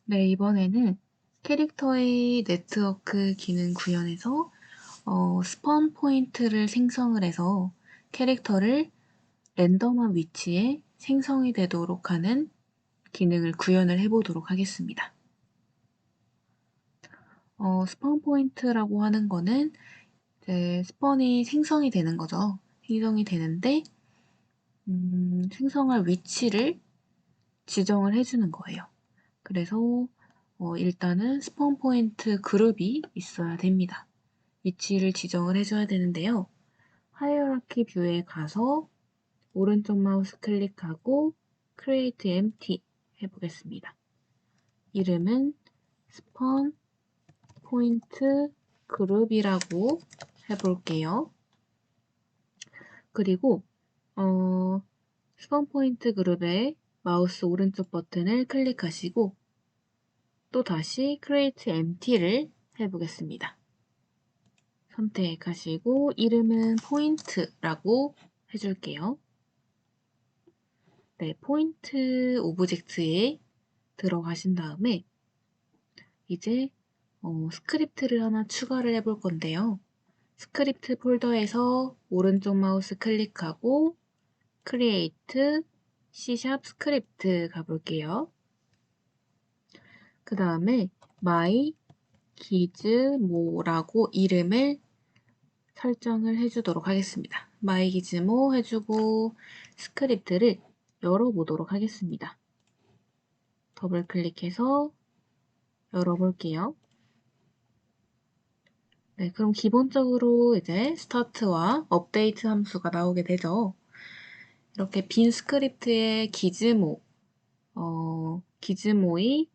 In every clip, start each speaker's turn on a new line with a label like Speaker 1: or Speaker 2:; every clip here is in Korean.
Speaker 1: 네, 이번에는 캐릭터의 네트워크 기능 구현에서 스폰 포인트를 생성을 해서 캐릭터를 랜덤한 위치에 생성이 되도록 하는 기능을 구현을 해보도록 하겠습니다. 스폰 포인트라고 하는 거는 이제 스폰이 생성이 되는 거죠. 생성이 되는데 생성할 위치를 지정을 해주는 거예요. 그래서 일단은 스폰 포인트 그룹이 있어야 됩니다. 위치를 지정을 해줘야 되는데요. 하이어라키 뷰에 가서 오른쪽 마우스 클릭하고 Create Empty 해보겠습니다. 이름은 스폰 포인트 그룹이라고 해볼게요. 그리고 스폰 포인트 그룹에 마우스 오른쪽 버튼을 클릭하시고 또 다시 Create Empty를 해보겠습니다. 선택하시고 이름은 포인트라고 해줄게요. 네, 포인트 오브젝트에 들어가신 다음에 이제 스크립트를 하나 추가를 해볼 건데요. 스크립트 폴더에서 오른쪽 마우스 클릭하고 Create C# 스크립트 가볼게요. 그 다음에 my gizmo라고 이름을 설정을 해주도록 하겠습니다. my gizmo 해주고 스크립트를 열어보도록 하겠습니다. 더블 클릭해서 열어볼게요. 네, 그럼 기본적으로 이제 스타트와 업데이트 함수가 나오게 되죠. 이렇게 빈 스크립트의 기즈모, 기즈모의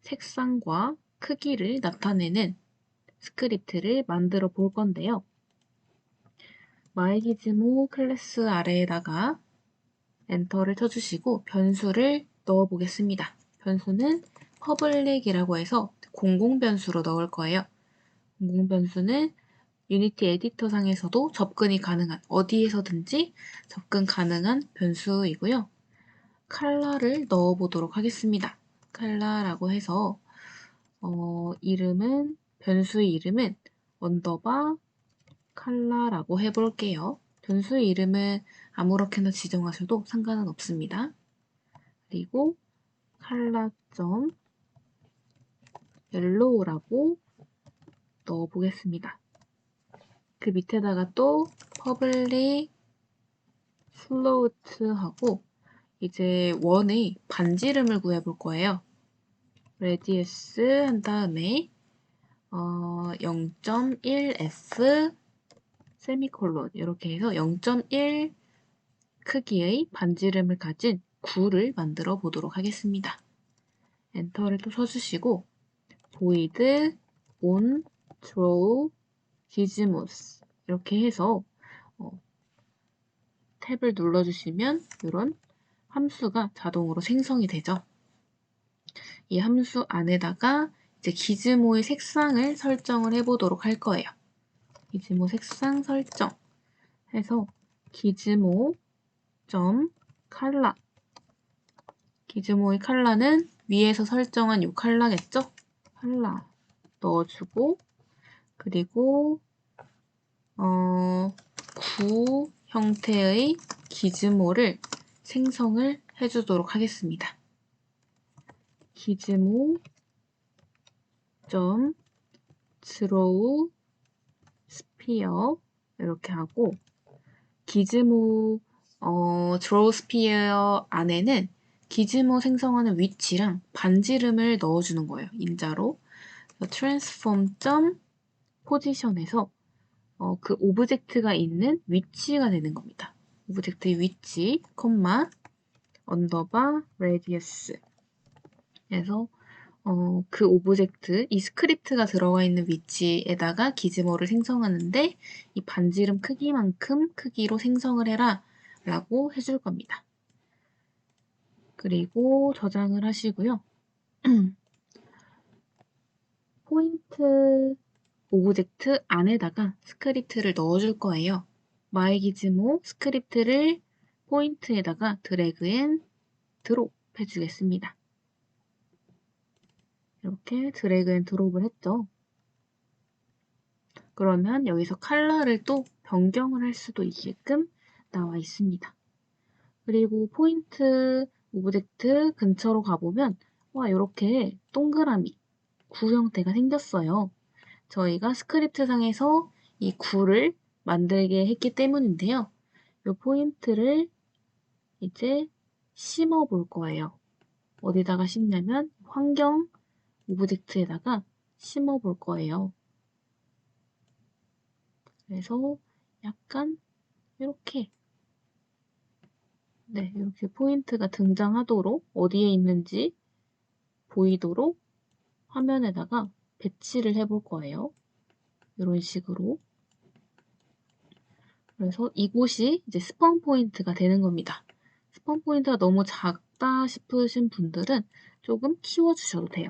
Speaker 1: 색상과 크기를 나타내는 스크립트를 만들어 볼 건데요. 마이기즈모 클래스 아래에다가 엔터를 쳐주시고 변수를 넣어 보겠습니다. 변수는 public이라고 해서 공공 변수로 넣을 거예요. 공공 변수는 유니티 에디터 상에서도 접근이 가능한, 어디에서든지 접근 가능한 변수이고요. 컬러를 넣어 보도록 하겠습니다. 컬러라고 해서 변수의 이름은 언더바 컬러라고 해볼게요. 변수의 이름은 아무렇게나 지정하셔도 상관은 없습니다. 그리고 컬러.옐로우라고 넣어 보겠습니다. 그 밑에다가 또 public float하고 이제 원의 반지름을 구해볼 거예요. radius 한 다음에 0.1f 세미콜론 이렇게 해서 0.1 크기의 반지름을 가진 9를 만들어 보도록 하겠습니다. 엔터를 또 쳐주시고 void on draw gizmos 이렇게 해서 탭을 눌러주시면 이런 함수가 자동으로 생성이 되죠. 이 함수 안에다가 이제 기즈모의 색상을 설정을 해보도록 할 거예요. 기즈모 색상 설정 해서 기즈모 컬러 기즈모의 컬러는 위에서 설정한 이 컬러겠죠? 컬러 넣어주고 그리고 9 형태의 기즈모를 생성을 해주도록 하겠습니다. 기즈모 draw sphere 이렇게 하고 기즈모 draw sphere 안에는 기즈모 생성하는 위치랑 반지름을 넣어주는 거예요. 인자로 transform position에서 그 오브젝트가 있는 위치가 되는 겁니다. 오브젝트의 위치, 콤마, 언더바, radius 그래서 그 오브젝트, 이 스크립트가 들어가 있는 위치에다가 기즈모를 생성하는데 이 반지름 크기만큼 크기로 생성을 해라 라고 해줄 겁니다. 그리고 저장을 하시고요. 포인트 오브젝트 안에다가 스크립트를 넣어줄 거예요. 마이기즈모 스크립트를 포인트에다가 드래그 앤 드롭 해주겠습니다. 이렇게 드래그 앤 드롭을 했죠. 그러면 여기서 컬러를 또 변경을 할 수도 있게끔 나와 있습니다. 그리고 포인트 오브젝트 근처로 가보면 와, 이렇게 동그라미 구 형태가 생겼어요. 저희가 스크립트 상에서 이 구를 만들게 했기 때문인데요. 이 포인트를 이제 심어 볼 거예요. 어디다가 심냐면 환경 오브젝트에다가 심어 볼 거예요. 그래서 약간 이렇게 이렇게 포인트가 등장하도록 어디에 있는지 보이도록 화면에다가 배치를 해볼 거예요. 이런 식으로. 그래서 이곳이 이제 스폰 포인트가 되는 겁니다. 스폰 포인트가 너무 작다 싶으신 분들은 조금 키워주셔도 돼요.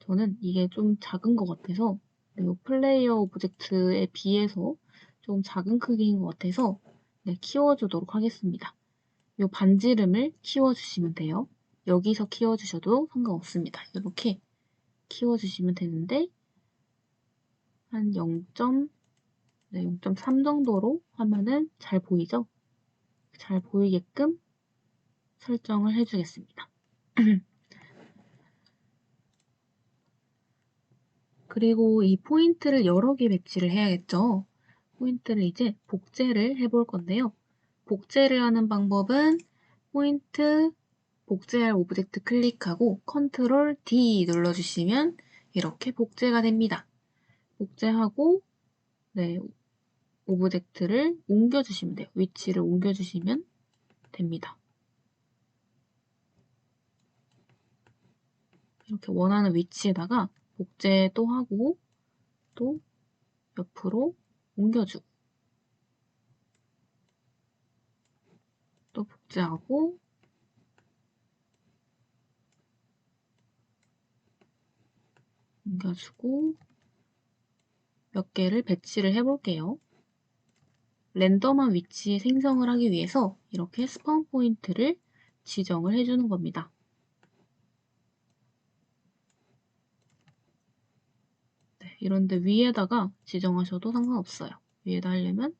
Speaker 1: 저는 이게 좀 작은 것 같아서 이 플레이어 오브젝트에 비해서 좀 작은 크기인 것 같아서 키워주도록 하겠습니다. 이 반지름을 키워주시면 돼요. 여기서 키워주셔도 상관없습니다. 이렇게 키워주시면 되는데 한 0.3 정도로 하면은 잘 보이죠? 잘 보이게끔 설정을 해주겠습니다. 그리고 이 포인트를 여러 개 배치를 해야겠죠? 포인트를 이제 복제를 해볼 건데요. 복제를 하는 방법은 포인트 복제할 오브젝트 클릭하고 컨트롤 D 눌러주시면 이렇게 복제가 됩니다. 복제하고 오브젝트를 옮겨주시면 돼요. 위치를 옮겨주시면 됩니다. 이렇게 원하는 위치에다가 복제도 하고 또 옆으로 옮겨주고 또 복제하고 옮겨주고 몇 개를 배치를 해볼게요. 랜덤한 위치에 생성을 하기 위해서 이렇게 스폰 포인트를 지정을 해주는 겁니다. 이런데 위에다가 지정하셔도 상관없어요. 위에다 하려면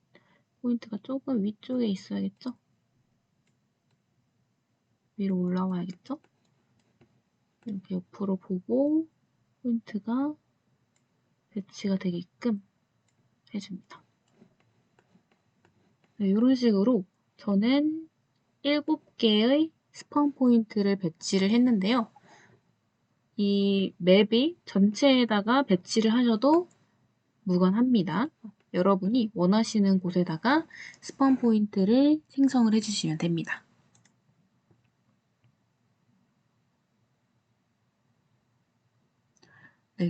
Speaker 1: 포인트가 조금 위쪽에 있어야겠죠? 위로 올라와야겠죠? 이렇게 옆으로 보고 포인트가 배치가 되게끔 해줍니다. 이런 식으로 저는 7개의 스폰 포인트를 배치를 했는데요. 이 맵이 전체에다가 배치를 하셔도 무관합니다. 여러분이 원하시는 곳에다가 스폰 포인트를 생성을 해주시면 됩니다.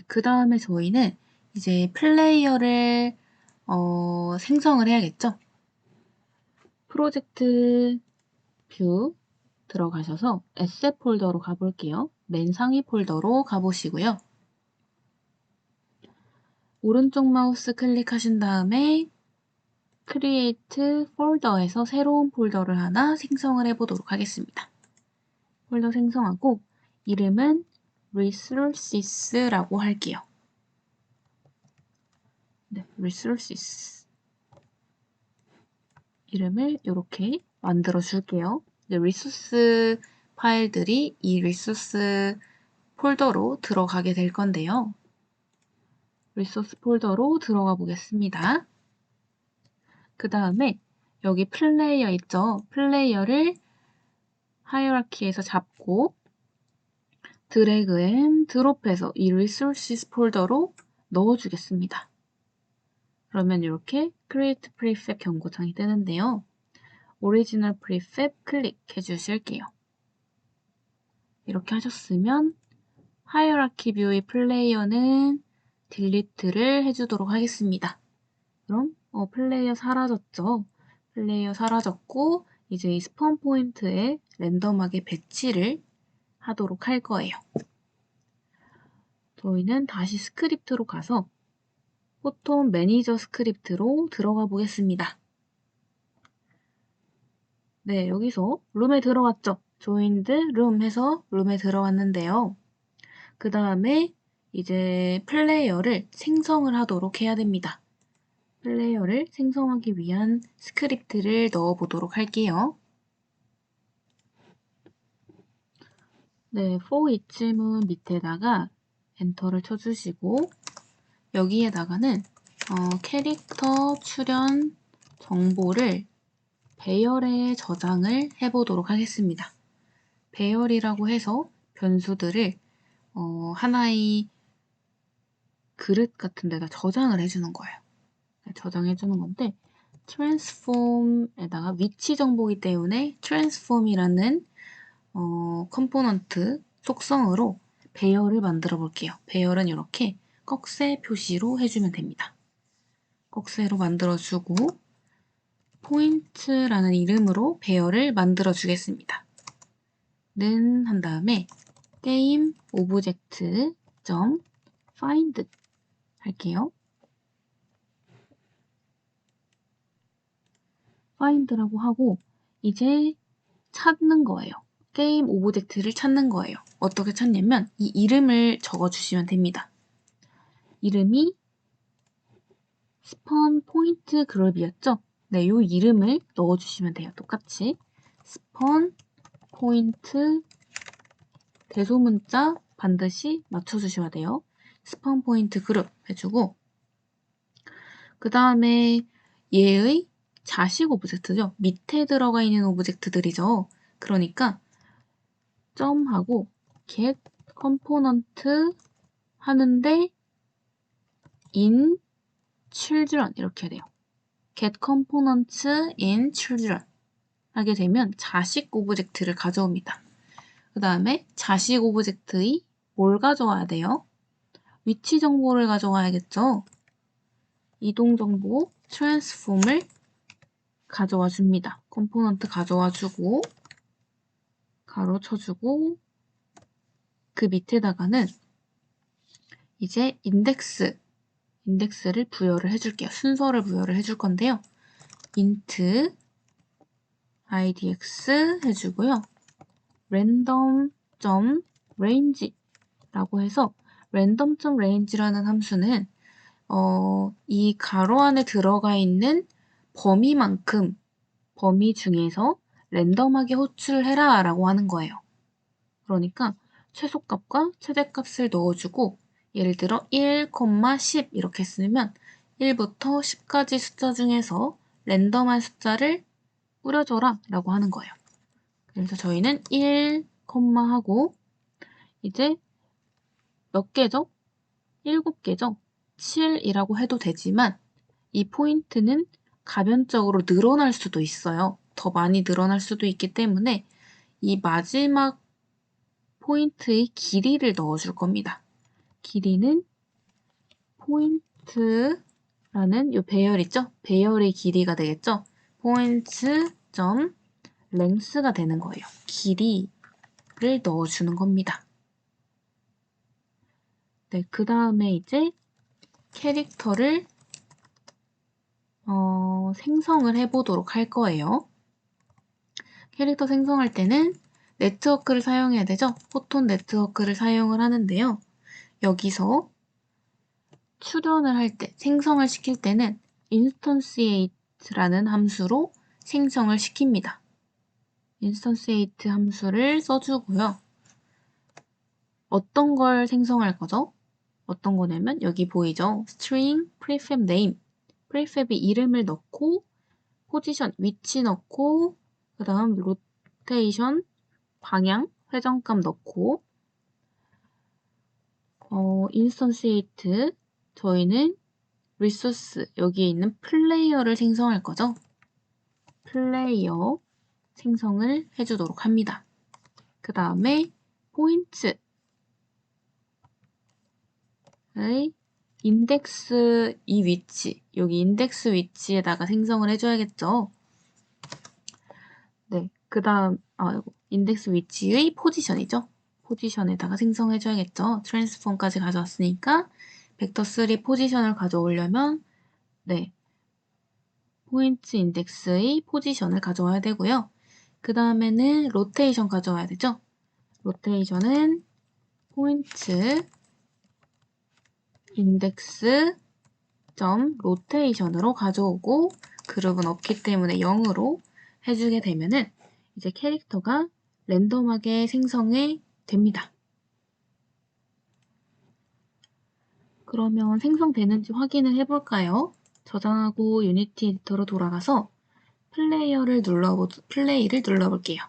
Speaker 1: 그 다음에 저희는 이제 플레이어를 생성을 해야겠죠? 프로젝트 뷰 들어가셔서 에셋 폴더로 가볼게요. 맨 상위 폴더로 가보시고요. 오른쪽 마우스 클릭하신 다음에 Create 폴더에서 새로운 폴더를 하나 생성을 해보도록 하겠습니다. 폴더 생성하고 이름은 Resources라고 할게요. Resources 이름을 이렇게 만들어 줄게요. 리소스 파일들이 이 리소스 폴더로 들어가게 될 건데요. 리소스 폴더로 들어가 보겠습니다. 그 다음에 여기 플레이어 있죠? 플레이어를 하이어라키에서 잡고 드래그 앤 드롭해서 이 리소스 폴더로 넣어주겠습니다. 그러면 이렇게 Create Prefab 경고창이 뜨는데요. 오리지널 프리팹 클릭해 주실게요. 이렇게 하셨으면 하이어라키 뷰의 플레이어는 딜리트를 해주도록 하겠습니다. 그럼 플레이어 사라졌죠? 플레이어 사라졌고 이제 이 스폰 포인트에 랜덤하게 배치를 하도록 할 거예요. 저희는 다시 스크립트로 가서 포톤 매니저 스크립트로 들어가 보겠습니다. 여기서 룸에 들어갔죠? 조인드 룸 해서 룸에 들어왔는데요. 그 다음에 이제 플레이어를 생성을 하도록 해야 됩니다. 플레이어를 생성하기 위한 스크립트를 넣어 보도록 할게요. 네, for each문 밑에다가 엔터를 쳐주시고 여기에다가는 캐릭터 출연 정보를 배열에 저장을 해보도록 하겠습니다. 배열이라고 해서 변수들을 하나의 그릇 같은 데다 저장을 해주는 거예요. 저장해주는 건데 transform에다가 위치 정보이기 때문에 transform이라는 컴포넌트 속성으로 배열을 만들어 볼게요. 배열은 이렇게 꺽쇠 표시로 해주면 됩니다. 꺽쇠로 만들어주고 포인트라는 이름으로 배열을 만들어 주겠습니다. 는 한 다음에 게임 오브젝트 점 find 할게요. find라고 하고 이제 찾는 거예요. 게임 오브젝트를 찾는 거예요. 어떻게 찾냐면 이 이름을 적어주시면 됩니다. 이름이 스폰 포인트 그룹이었죠? 네, 이 이름을 넣어주시면 돼요. 똑같이 스폰 포인트 대소문자 반드시 맞춰주셔야 돼요. 스폰 포인트 그룹 해주고 그 다음에 얘의 자식 오브젝트죠. 밑에 들어가 있는 오브젝트들이죠. 그러니까 점하고 get component 하는데 in children 이렇게 해야 돼요. get components in children 하게 되면 자식 오브젝트를 가져옵니다. 그 다음에 자식 오브젝트의 뭘 가져와야 돼요? 위치 정보를 가져와야겠죠? 이동 정보 transform을 가져와 줍니다. 컴포넌트 가져와 주고 가로 쳐주고 그 밑에다가는 이제 인덱스를 부여를 해줄게요. 순서를 부여를 해줄 건데요. int idx 해주고요. random.range 라고 해서 random.range라는 함수는 이 가로 안에 들어가 있는 범위만큼 범위 중에서 랜덤하게 호출해라 라고 하는 거예요. 그러니까 최소값과 최대값을 넣어주고 예를 들어 1, 10 이렇게 쓰면 1부터 10까지 숫자 중에서 랜덤한 숫자를 뿌려줘라 라고 하는 거예요. 그래서 저희는 1, 하고 이제 몇 개죠? 7개죠? 7이라고 해도 되지만 이 포인트는 가변적으로 늘어날 수도 있어요. 더 많이 늘어날 수도 있기 때문에 이 마지막 포인트의 길이를 넣어줄 겁니다. 길이는 포인트라는 이 배열 있죠? 배열의 길이가 되겠죠? 포인트 점 length가 되는 거예요. 길이를 넣어주는 겁니다. 네, 그 다음에 이제 캐릭터를 생성을 해보도록 할 거예요. 캐릭터 생성할 때는 네트워크를 사용해야 되죠? 포톤 네트워크를 사용을 하는데요. 여기서 출연을 할 때, 생성을 시킬 때는 instantiate라는 함수로 생성을 시킵니다. instantiate 함수를 써주고요. 어떤 걸 생성할 거죠? 어떤 거냐면 여기 보이죠? string prefab name. prefab이 이름을 넣고 포지션, 위치 넣고 그 다음 로테이션, 방향, 회전값 넣고 instantiate 저희는 resource 여기에 있는 플레이어를 생성할 거죠. 플레이어 생성을 해주도록 합니다. 그 다음에 포인트의 인덱스 이 위치 여기 인덱스 위치에다가 생성을 해줘야겠죠. 네, 그 다음 인덱스 위치의 포지션이죠. 포지션에다가 생성해줘야겠죠. 트랜스폼까지 가져왔으니까 벡터3 포지션을 가져오려면 네, 포인트 인덱스의 포지션을 가져와야 되고요. 그 다음에는 로테이션 가져와야 되죠. 로테이션은 포인트 인덱스 점 로테이션으로 가져오고 그룹은 없기 때문에 0으로 해주게 되면은 이제 캐릭터가 랜덤하게 생성이 됩니다. 그러면 생성되는지 확인을 해볼까요? 저장하고 유니티 에디터로 돌아가서 플레이를 눌러볼게요.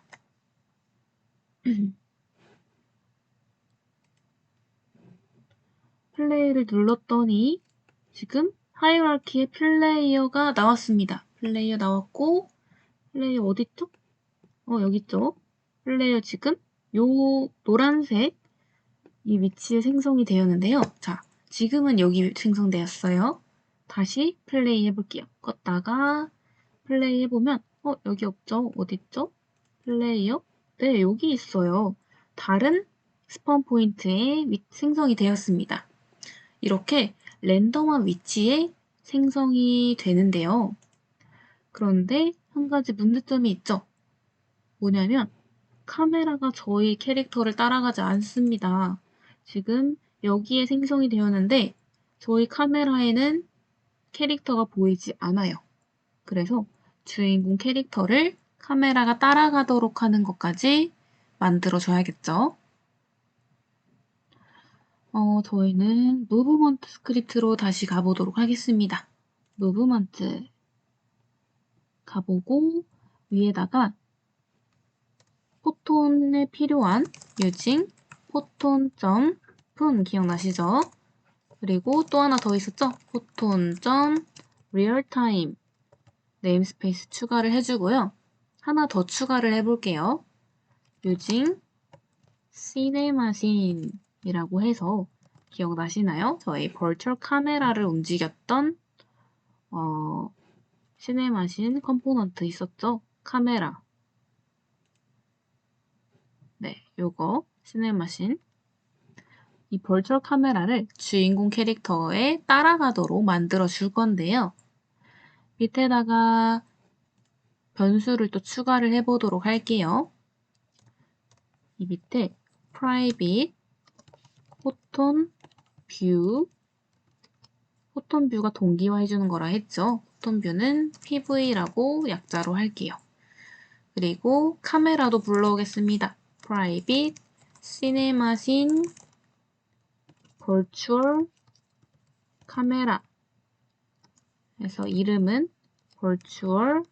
Speaker 1: 플레이를 눌렀더니 지금 하이라키의 플레이어가 나왔습니다. 플레이어 나왔고 플레이어 어딨죠? 여기 있죠? 플레이어 지금 요 노란색 이 위치에 생성이 되었는데요. 자, 지금은 여기 생성되었어요. 다시 플레이 해볼게요. 껐다가 플레이 해보면 여기 없죠? 어딨죠? 플레이어? 네, 여기 있어요. 다른 스폰 포인트에 생성이 되었습니다. 이렇게 랜덤한 위치에 생성이 되는데요. 그런데 한 가지 문제점이 있죠. 뭐냐면 카메라가 저희 캐릭터를 따라가지 않습니다. 지금 여기에 생성이 되었는데 저희 카메라에는 캐릭터가 보이지 않아요. 그래서 주인공 캐릭터를 카메라가 따라가도록 하는 것까지 만들어줘야겠죠. 저희는 무브먼트 스크립트로 다시 가보도록 하겠습니다. 무브먼트 가보고 위에다가 포톤에 필요한 using photon.pun 기억나시죠? 그리고 또 하나 더 있었죠? photon.realtime 네임스페이스 추가를 해주고요. 하나 더 추가를 해볼게요. using cinemacine 이라고 해서 기억나시나요? 저희 버추얼 카메라를 움직였던 시네마신 컴포넌트 있었죠? 카메라. 네, 요거 시네마신. 이 버추얼 카메라를 주인공 캐릭터에 따라가도록 만들어 줄 건데요. 밑에다가 변수를 또 추가를 해보도록 할게요. 이 밑에 private photon view 포톤 뷰가 동기화해주는 거라 했죠. 포톤 뷰는 PV라고 약자로 할게요. 그리고 카메라도 불러오겠습니다. private cinemasine virtual 카메라 그래서 이름은 virtual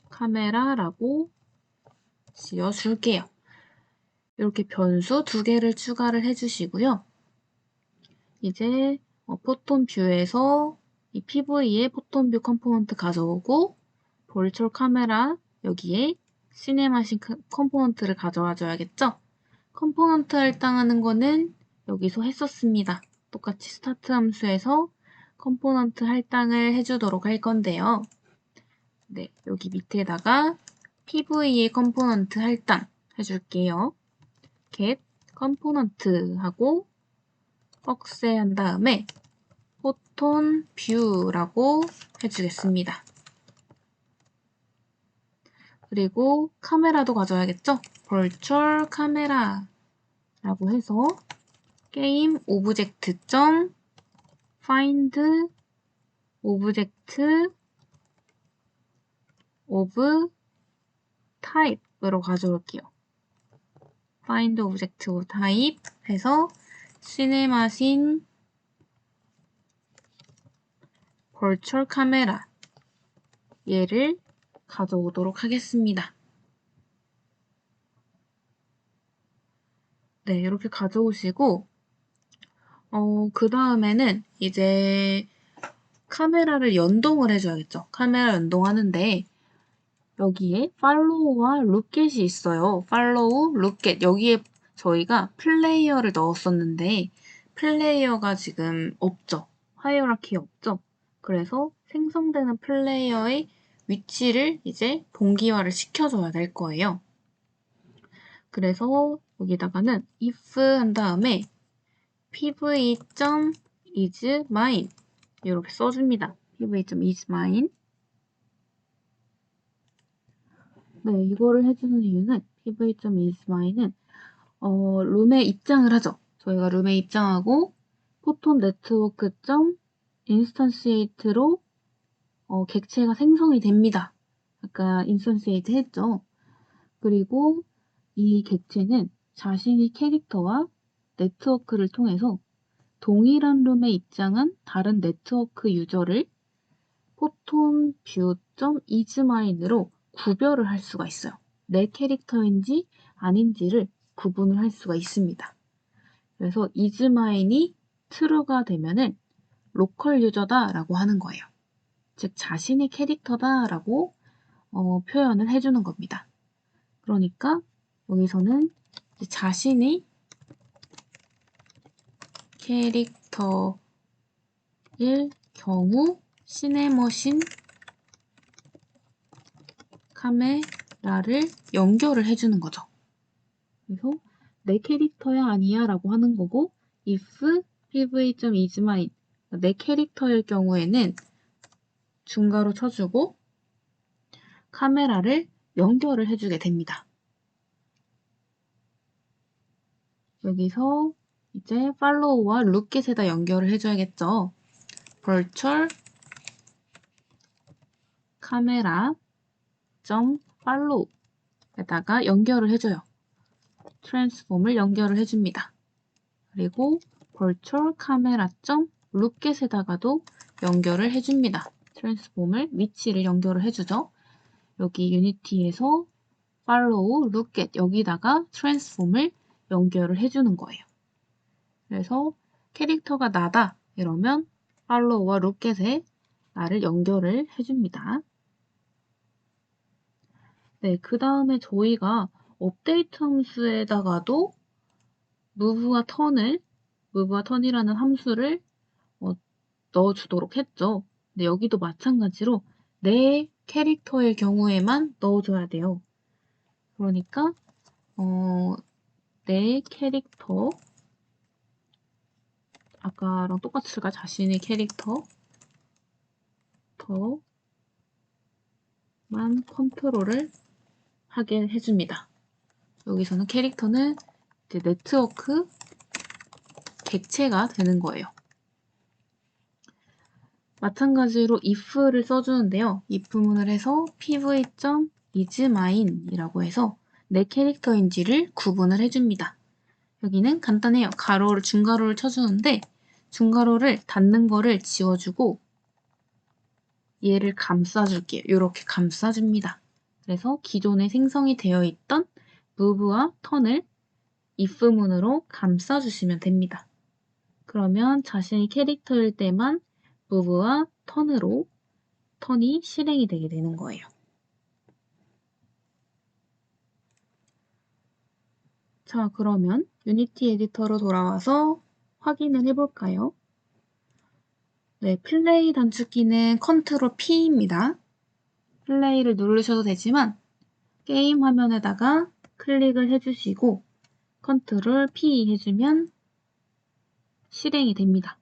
Speaker 1: 카메라라고 지어줄게요. 이렇게 변수 2개를 추가를 해주시고요. 이제 포톤 뷰에서 이 PV의 포톤 뷰 컴포넌트 가져오고 버추얼 카메라 여기에 시네마신 컴포넌트를 가져와 줘야겠죠? 컴포넌트 할당하는 거는 여기서 했었습니다. 똑같이 스타트 함수에서 컴포넌트 할당을 해주도록 할 건데요. 네, 여기 밑에다가 PV의 컴포넌트 할당 해줄게요. get 컴포넌트 하고 벅스한 다음에 포톤 뷰라고 해주겠습니다. 그리고 카메라도 가져야겠죠? virtual 카메라 라고 해서 게임 오브젝트 점 find 오브젝트 of type으로 가져올게요. find 오브젝트 of type 해서 시네마신 virtual 카메라 얘를 가져오도록 하겠습니다. 네, 이렇게 가져오시고 그 다음에는 이제 카메라를 연동을 해줘야겠죠. 카메라 연동하는데 여기에 follow와 lookat이 있어요. follow, lookat 여기에 저희가 플레이어를 넣었었는데 플레이어가 지금 없죠. 하이어라키 없죠. 그래서 생성되는 플레이어의 위치를 이제 동기화를 시켜줘야 될 거예요. 그래서 여기다가는 if 한 다음에 pv.isMine 이렇게 써줍니다. pv.isMine 네, 이거를 해주는 이유는 pv.isMine은 룸에 입장을 하죠. 저희가 룸에 입장하고 포톤 네트워크 instantiate로 객체가 생성이 됩니다. 아까 instantiate 했죠. 그리고 이 객체는 자신의 캐릭터와 네트워크를 통해서 동일한 룸에 입장한 다른 네트워크 유저를 포톤 view.isMine으로 구별을 할 수가 있어요. 내 캐릭터인지 아닌지를 구분을 할 수가 있습니다. 그래서 isMine이 true가 되면은 로컬 유저다라고 하는 거예요. 즉 자신의 캐릭터다라고 표현을 해주는 겁니다. 그러니까 여기서는 자신의 캐릭터일 경우 시네머신 카메라를 연결을 해주는 거죠. 그래서 내 캐릭터야 아니야 라고 하는 거고 if pv.isMine 내 캐릭터일 경우에는 중괄호 쳐주고 카메라를 연결을 해주게 됩니다. 여기서 이제 follow와 lookget에다 연결을 해줘야겠죠. virtual 카메라 .follow에다가 연결을 해줘요. 트랜스폼을 연결을 해줍니다. 그리고 virtual 카메라 .lookget에다가도 연결을 해줍니다. 트랜스폼을 위치를 연결을 해주죠. 여기 유니티에서 follow, lookget 여기다가 트랜스폼을 연결을 해주는 거예요. 그래서 캐릭터가 나다 이러면 follow와 lookget에 나를 연결을 해줍니다. 네, 그 다음에 저희가 업데이트 함수에다가도 move와 turn이라는 함수를 넣어주도록 했죠. 근데 여기도 마찬가지로 내 캐릭터의 경우에만 넣어줘야 돼요. 그러니까 내 캐릭터 아까랑 똑같을까? 자신의 캐릭터만 컨트롤을 하게 해줍니다. 여기서는 캐릭터는 이제 네트워크 객체가 되는 거예요. 마찬가지로 if를 써주는데요. if문을 해서 pv.isMine이라고 해서 내 캐릭터인지를 구분을 해줍니다. 여기는 간단해요. 중괄호를 쳐주는데 중괄호를 닫는 거를 지워주고 얘를 감싸줄게요. 이렇게 감싸줍니다. 그래서 기존에 생성이 되어 있던 move와 turn을 if문으로 감싸주시면 됩니다. 그러면 자신의 캐릭터일 때만 move와 turn이 실행이 되게 되는 거예요. 자, 그러면 유니티 에디터로 돌아와서 확인을 해볼까요? 네, 플레이 단축키는 컨트롤 P입니다. 플레이를 누르셔도 되지만 게임 화면에다가 클릭을 해주시고 컨트롤 P 해주면 실행이 됩니다.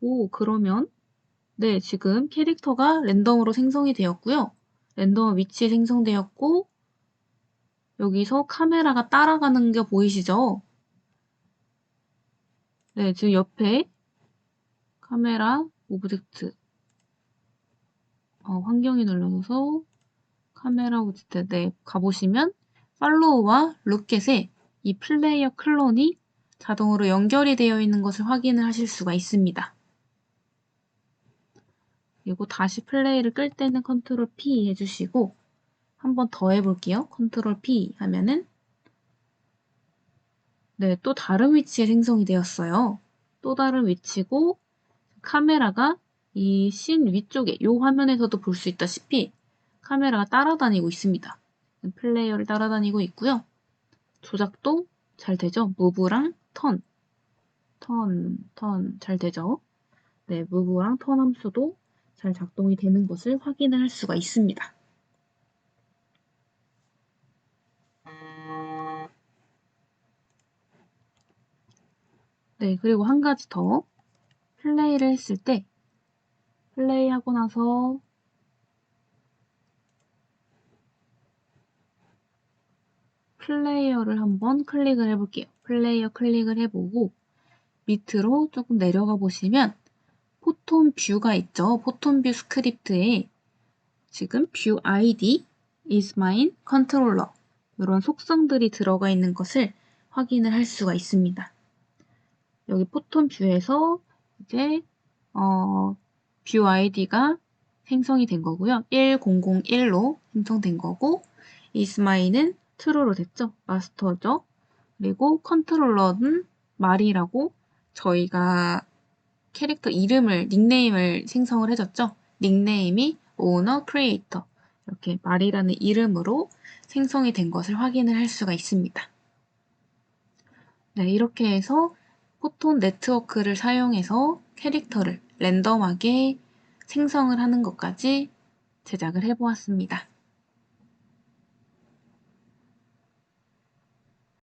Speaker 1: 오, 그러면 네, 지금 캐릭터가 랜덤으로 생성이 되었고요. 랜덤 위치에 생성되었고 여기서 카메라가 따라가는 게 보이시죠? 네, 지금 옆에 카메라 오브젝트 환경이 눌러서 카메라 오브젝트 네, 가보시면 팔로우와 로켓에 이 플레이어 클론이 자동으로 연결이 되어 있는 것을 확인을 하실 수가 있습니다. 그리고 다시 플레이를 끌 때는 컨트롤 P 해주시고 한 번 더 해볼게요. 컨트롤 P 하면은 네, 또 다른 위치에 생성이 되었어요. 또 다른 위치고 카메라가 이 씬 위쪽에 이 화면에서도 볼 수 있다시피 카메라가 따라다니고 있습니다. 플레이어를 따라다니고 있고요. 조작도 잘 되죠. 무브랑 턴 잘 되죠. 네, 무브랑 턴 함수도 잘 작동이 되는 것을 확인을 할 수가 있습니다. 네, 그리고 한 가지 더 플레이를 했을 때 플레이하고 나서 플레이어를 한번 클릭을 해볼게요. 플레이어 클릭을 해보고 밑으로 조금 내려가 보시면 포톤 뷰가 있죠. 포톤 뷰 스크립트에 지금 뷰 ID is mine controller 이런 속성들이 들어가 있는 것을 확인을 할 수가 있습니다. 여기 포톤 뷰에서 이제 뷰 아이디가 생성이 된 거고요. 1001로 생성된 거고 is mine은 true로 됐죠. 마스터죠. 그리고 컨트롤러는 말이라고 저희가 캐릭터 이름을 닉네임을 생성을 해줬죠. 닉네임이 owner creator 이렇게 말이라는 이름으로 생성이 된 것을 확인을 할 수가 있습니다. 네, 이렇게 해서 포톤 네트워크를 사용해서 캐릭터를 랜덤하게 생성을 하는 것까지 제작을 해보았습니다.